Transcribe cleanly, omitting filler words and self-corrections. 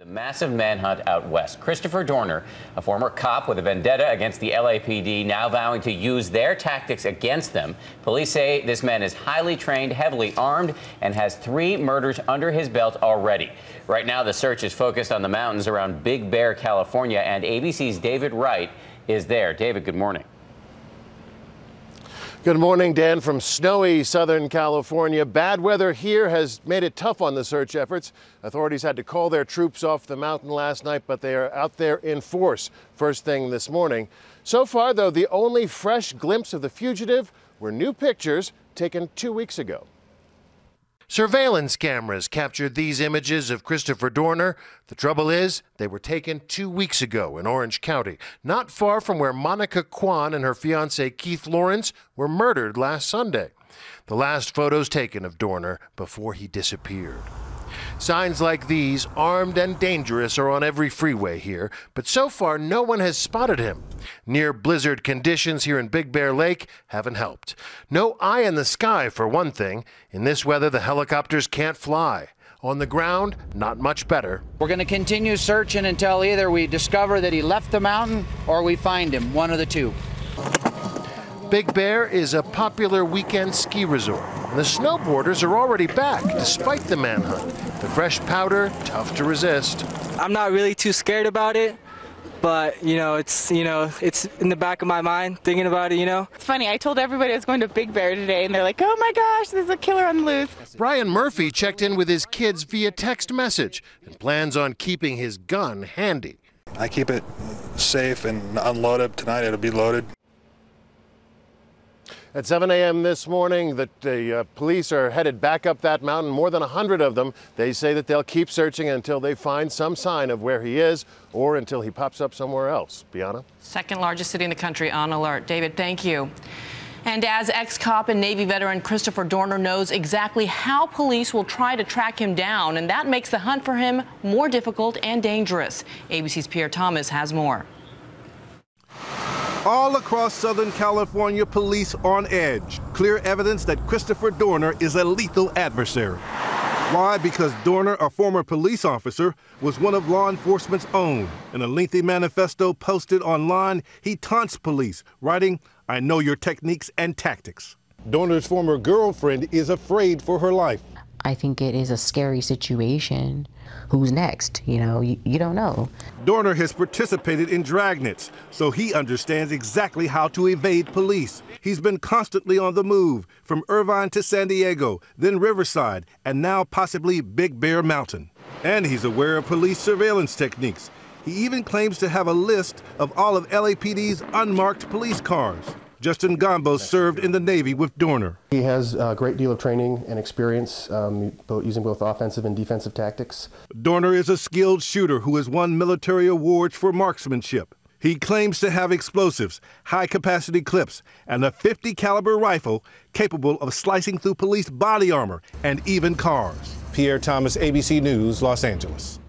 The massive manhunt out west. Christopher Dorner, a former cop with a vendetta against the LAPD, now vowing to use their tactics against them. Police say this man is highly trained, heavily armed, and has 3 murders under his belt already. Right now, the search is focused on the mountains around Big Bear, California, and ABC's David Wright is there. David, good morning. Good morning, Dan, from snowy Southern California. Bad weather here has made it tough on the search efforts. Authorities had to call their troops off the mountain last night, but they are out there in force first thing this morning. So far, though, the only fresh glimpse of the fugitive were new pictures taken 2 weeks ago. Surveillance cameras captured these images of Christopher Dorner. The trouble is, they were taken 2 weeks ago in Orange County, not far from where Monica Kwan and her fiance Keith Lawrence were murdered last Sunday. The last photos taken of Dorner before he disappeared. Signs like these, armed and dangerous, are on every freeway here, but so far no one has spotted him. Near blizzard conditions here in Big Bear Lake haven't helped. No eye in the sky, for one thing. In this weather, the helicopters can't fly. On the ground, not much better. We're going to continue searching until either we discover that he left the mountain or we find him, one of the two. Big Bear is a popular weekend ski resort, and the snowboarders are already back despite the manhunt. The fresh powder, tough to resist. I'm not really too scared about it, but it's in the back of my mind thinking about it, It's funny, I told everybody I was going to Big Bear today, and they're like, oh my gosh, there's a killer on the loose. Brian Murphy checked in with his kids via text message and plans on keeping his gun handy. I keep it safe and unloaded. Tonight it'll be loaded. At 7 a.m. this morning, the police are headed back up that mountain, more than 100 of them. They say that they'll keep searching until they find some sign of where he is or until he pops up somewhere else. Bianna? Second largest city in the country on alert. David, thank you. And as ex-cop and Navy veteran Christopher Dorner knows exactly how police will try to track him down, and that makes the hunt for him more difficult and dangerous. ABC's Pierre Thomas has more. All across Southern California, police on edge. Clear evidence that Christopher Dorner is a lethal adversary. Why? Because Dorner, a former police officer, was one of law enforcement's own. In a lengthy manifesto posted online, he taunts police, writing, "I know your techniques and tactics." Dorner's former girlfriend is afraid for her life. I think it is a scary situation. Who's next? You don't know. Dorner has participated in dragnets, so he understands exactly how to evade police. He's been constantly on the move, from Irvine to San Diego, then Riverside, and now possibly Big Bear Mountain. And he's aware of police surveillance techniques. He even claims to have a list of all of LAPD's unmarked police cars. Justin Gombo served in the Navy with Dorner. He has a great deal of training and experience using both offensive and defensive tactics. Dorner is a skilled shooter who has won military awards for marksmanship. He claims to have explosives, high-capacity clips, and a .50 caliber rifle capable of slicing through police body armor and even cars. Pierre Thomas, ABC News, Los Angeles.